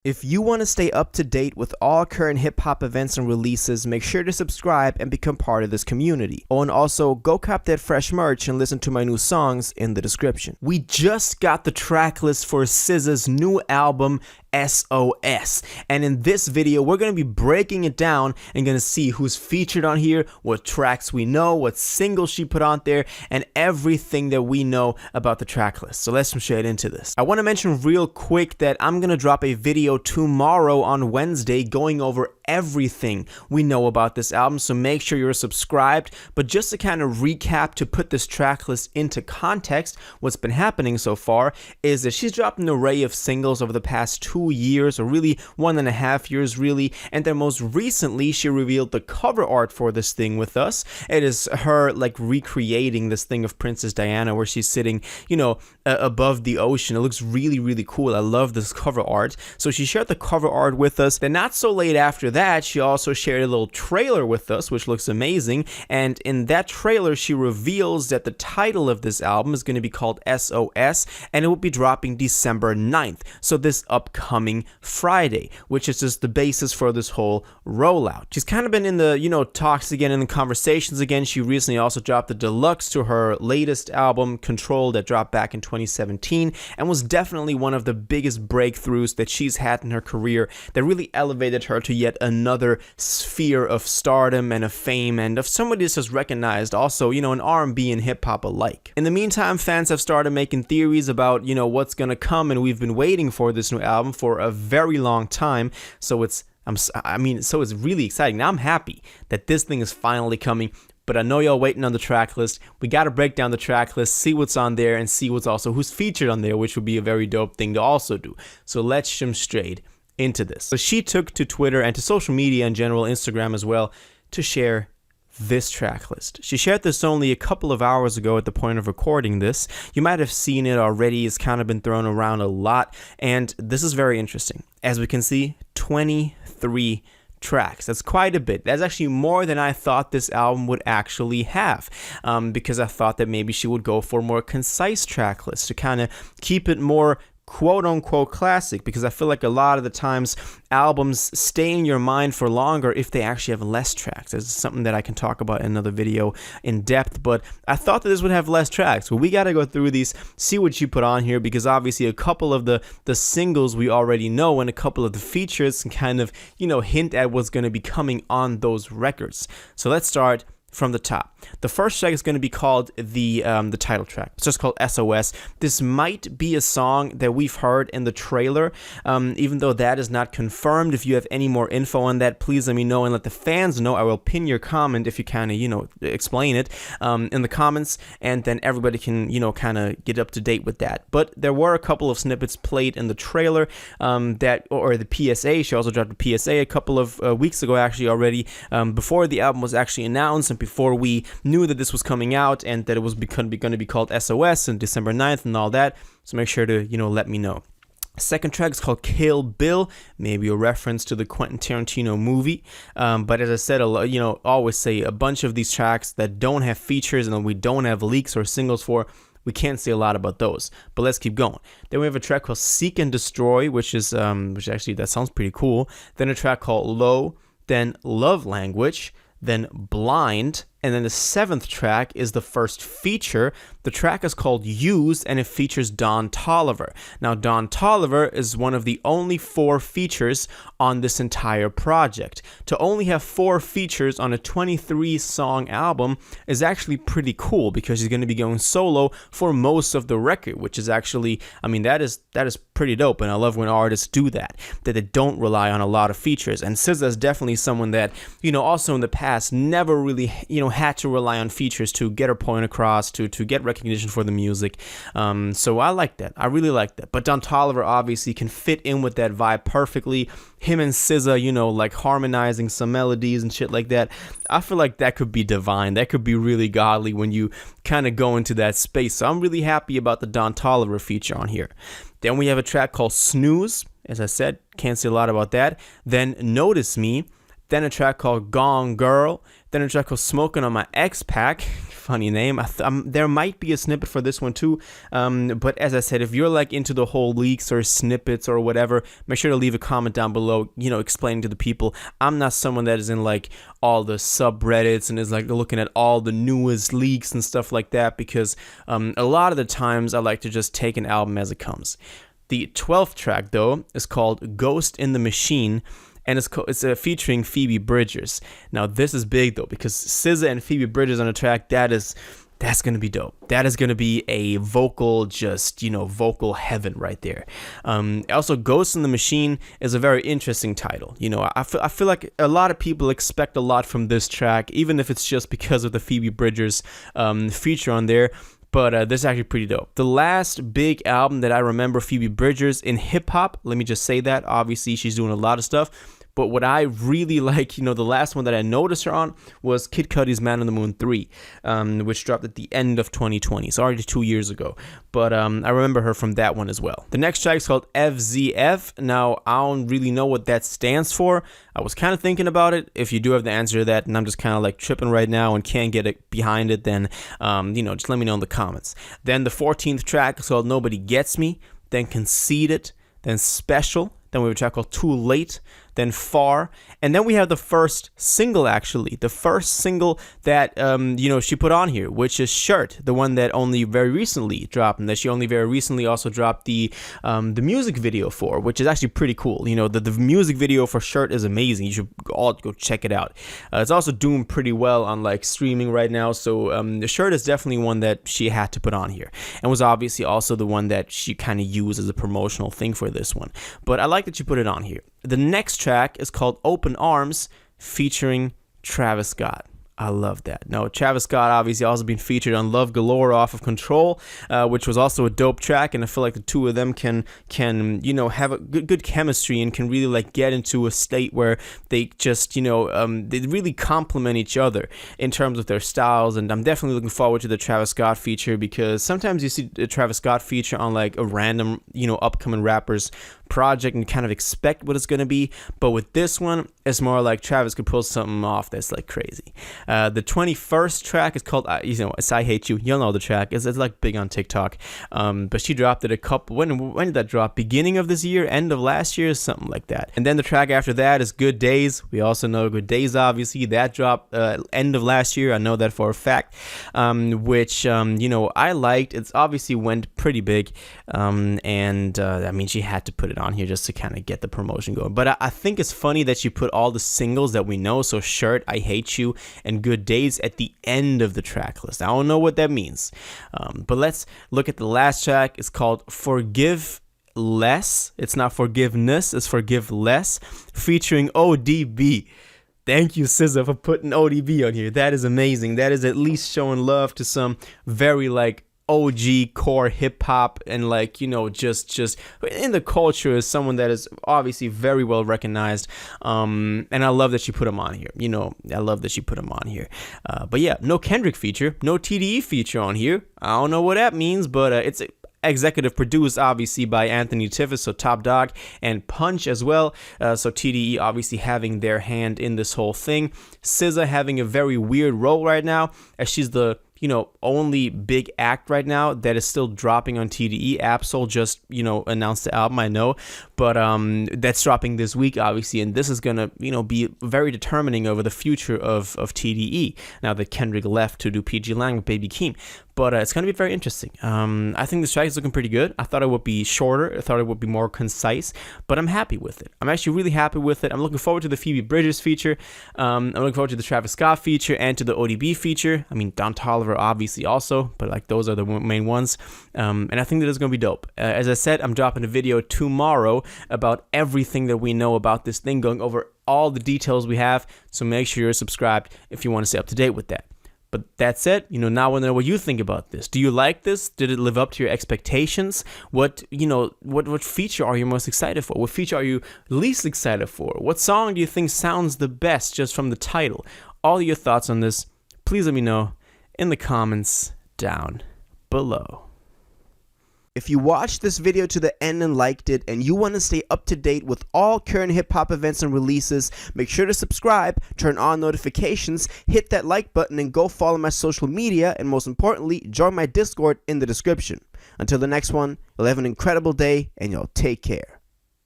If you want to stay up to date with all current hip-hop events and releases, make sure to subscribe and become part of this community. Oh, and also, go cop that fresh merch and listen to my new songs in the description. We just got the track list for SZA's new album, SOS, and in this video we're going to be breaking it down and going to see who's featured on here, what tracks we know, what singles she put on there, and everything that we know about the track list. So let's jump straight into this. I want to mention real quick that I'm going to drop a video tomorrow on Wednesday going over everything we know about this album, so make sure you're subscribed. But just to kind of recap, to put this track list into context, what's been happening so far is that she's dropped an array of singles over the past 2 years, or really 1.5 years really, and then most recently she revealed the cover art for this thing with us. It is her like recreating this thing of Princess Diana where she's sitting, you know, above the ocean. It looks really cool. I love this cover art. So she shared the cover art with us. Then not so late after that, she also shared a little trailer with us, which looks amazing. And in that trailer, she reveals that the title of this album is going to be called SOS, and it will be dropping December 9th. So this upcoming Friday, which is just the basis for this whole rollout. She's kind of been in the, talks again, in the conversations again. She recently also dropped the deluxe to her latest album, Control, that dropped back in 2017, and was definitely one of the biggest breakthroughs that she's had in her career, that really elevated her to yet another sphere of stardom and of fame, and of somebody that's just recognized also, in R&B and hip-hop alike. In the meantime, fans have started making theories about, what's gonna come, and we've been waiting for this new album for a very long time, so it's really exciting. Now I'm happy that this thing is finally coming. But I know y'all waiting on the track list. We got to break down the track list, see what's on there, and see what's also who's featured on there, which would be a very dope thing to also do. So let's jump straight into this. So she took to Twitter and to social media in general, Instagram as well, to share this track list. She shared this only a couple of hours ago at the point of recording this. You might have seen it already. It's kind of been thrown around a lot, and this is very interesting. As we can see, 23 tracks. That's quite a bit. That's actually more than I thought this album would actually have, because I thought that maybe she would go for a more concise track list to kind of keep it more quote-unquote classic, because I feel like a lot of the times albums stay in your mind for longer if they actually have less tracks. This is something that I can talk about in another video in depth, but I thought that this would have less tracks. Well, we got to go through these, see what you put on here, because obviously a couple of the singles we already know, and a couple of the features can kind of, hint at what's going to be coming on those records. So let's start from the top. The first track is going to be called the title track. It's just called SOS. This might be a song that we've heard in the trailer, even though that is not confirmed. If you have any more info on that, please let me know and let the fans know. I will pin your comment if you kind of, explain it in the comments, and then everybody can, kind of get up to date with that. But there were a couple of snippets played in the trailer or the PSA. She also dropped a PSA a couple of weeks ago, actually, already, before the album was actually announced, and before we knew that this was coming out and that it was going to be called SOS on December 9th and all that. So make sure to, let me know. Second track is called Kill Bill, maybe a reference to the Quentin Tarantino movie. But as I said, always say a bunch of these tracks that don't have features and we don't have leaks or singles for, we can't say a lot about those. But let's keep going. Then we have a track called Seek and Destroy, which actually, that sounds pretty cool. Then a track called Low, then Love Language, then Blind, and then the 7th track is the first feature. The track is called Used, and it features Don Toliver. Now, Don Toliver is one of the only 4 features on this entire project. To only have 4 features on a 23-song album is actually pretty cool, because he's going to be going solo for most of the record, which is actually, that is pretty dope, and I love when artists do that they don't rely on a lot of features. And SZA is definitely someone that, also in the past never really, had to rely on features to get her point across, to get recognition for the music. So I like that. I really like that. But Don Toliver obviously can fit in with that vibe perfectly. Him and SZA, like harmonizing some melodies and shit like that. I feel like that could be divine. That could be really godly when you kind of go into that space. So I'm really happy about the Don Toliver feature on here. Then we have a track called Snooze. As I said, can't say a lot about that. Then Notice Me. Then a track called Gone Girl. Then a track called Smoking on My X-Pack. Funny name. There might be a snippet for this one too. But as I said, if you're like into the whole leaks or snippets or whatever, make sure to leave a comment down below, explaining to the people. I'm not someone that is in like all the subreddits and is like looking at all the newest leaks and stuff like that, because a lot of the times I like to just take an album as it comes. The 12th track though is called Ghost in the Machine, and it's featuring Phoebe Bridgers. Now this is big though, because SZA and Phoebe Bridgers on the track, that's gonna be dope. That is gonna be a vocal, vocal heaven right there. Also, Ghost in the Machine is a very interesting title. I feel like a lot of people expect a lot from this track, even if it's just because of the Phoebe Bridgers feature on there. But this is actually pretty dope. The last big album that I remember Phoebe Bridgers in hip hop, let me just say that. Obviously, she's doing a lot of stuff. But what I really like, the last one that I noticed her on was Kid Cudi's Man on the Moon 3, which dropped at the end of 2020, so already 2 years ago. But I remember her from that one as well. The next track is called FZF. Now, I don't really know what that stands for. I was kind of thinking about it. If you do have the answer to that, and I'm just kind of like tripping right now and can't get it behind it, then, just let me know in the comments. Then the 14th track is called Nobody Gets Me, then Conceited, then Special. Then we have a track called Too Late, then Far, and then we have the first single, actually. The first single that, she put on here, which is Shirt, the one that only very recently dropped, and that she only very recently also dropped the music video for, which is actually pretty cool. The music video for Shirt is amazing. You should all go check it out. It's also doing pretty well on, like, streaming right now, so the Shirt is definitely one that she had to put on here, and was obviously also the one that she kind of used as a promotional thing for this one. But I like that you put it on here. The next track is called Open Arms, featuring Travis Scott. I love that. Now, Travis Scott obviously also been featured on Love Galore off of Control, which was also a dope track, and I feel like the two of them can have a good chemistry and can really like get into a state where they just they really complement each other in terms of their styles. And I'm definitely looking forward to the Travis Scott feature, because sometimes you see the Travis Scott feature on like a random upcoming rapper's project and kind of expect what it's going to be, but with this one it's more like Travis could pull something off that's like crazy. The 21st track is called it's I Hate You. You'll know the track. It's like big on TikTok, but she dropped it a couple, when did that drop? Beginning of this year, end of last year, something like that. And then the track after that is Good Days. We also know Good Days, obviously that dropped end of last year. I know that for a fact, which I liked. It's obviously went pretty big, and I mean, she had to put it on here just to kind of get the promotion going. But I think it's funny that you put all the singles that we know, so Shirt, I Hate You, and Good Days, at the end of the track list. I don't know what that means, but let's look at the last track. It's called Forgive Less. It's not forgiveness, it's Forgive Less, featuring ODB. Thank you, SZA, for putting ODB on here. That is amazing. That is at least showing love to some very like OG core hip hop, and like just in the culture, is someone that is obviously very well recognized, and I love that she put him on here. I love that she put him on here. But yeah, no Kendrick feature, no TDE feature on here. I don't know what that means, but it's executive produced obviously by Anthony Tiffis, so Top Dog, and Punch as well, so TDE obviously having their hand in this whole thing. SZA having a very weird role right now, as she's the only big act right now that is still dropping on TDE. Absol just, announced the album, I know, but that's dropping this week, obviously, and this is gonna, be very determining over the future of TDE, now that Kendrick left to do PG Lang with Baby Keem. But it's going to be very interesting. I think this track is looking pretty good. I thought it would be shorter. I thought it would be more concise, but I'm happy with it. I'm actually really happy with it. I'm looking forward to the Phoebe Bridgers feature. I'm looking forward to the Travis Scott feature and to the ODB feature. I mean, Don Toliver obviously also, but like those are the main ones. And I think that it's going to be dope. As I said, I'm dropping a video tomorrow about everything that we know about this thing, going over all the details we have. So make sure you're subscribed if you want to stay up to date with that. But that said, now I want to know what you think about this. Do you like this? Did it live up to your expectations? What feature are you most excited for? What feature are you least excited for? What song do you think sounds the best just from the title? All your thoughts on this, please let me know in the comments down below. If you watched this video to the end and liked it, and you want to stay up to date with all current hip-hop events and releases, make sure to subscribe, turn on notifications, hit that like button, and go follow my social media, and most importantly, join my Discord in the description. Until the next one, you'll have an incredible day, and y'all take care.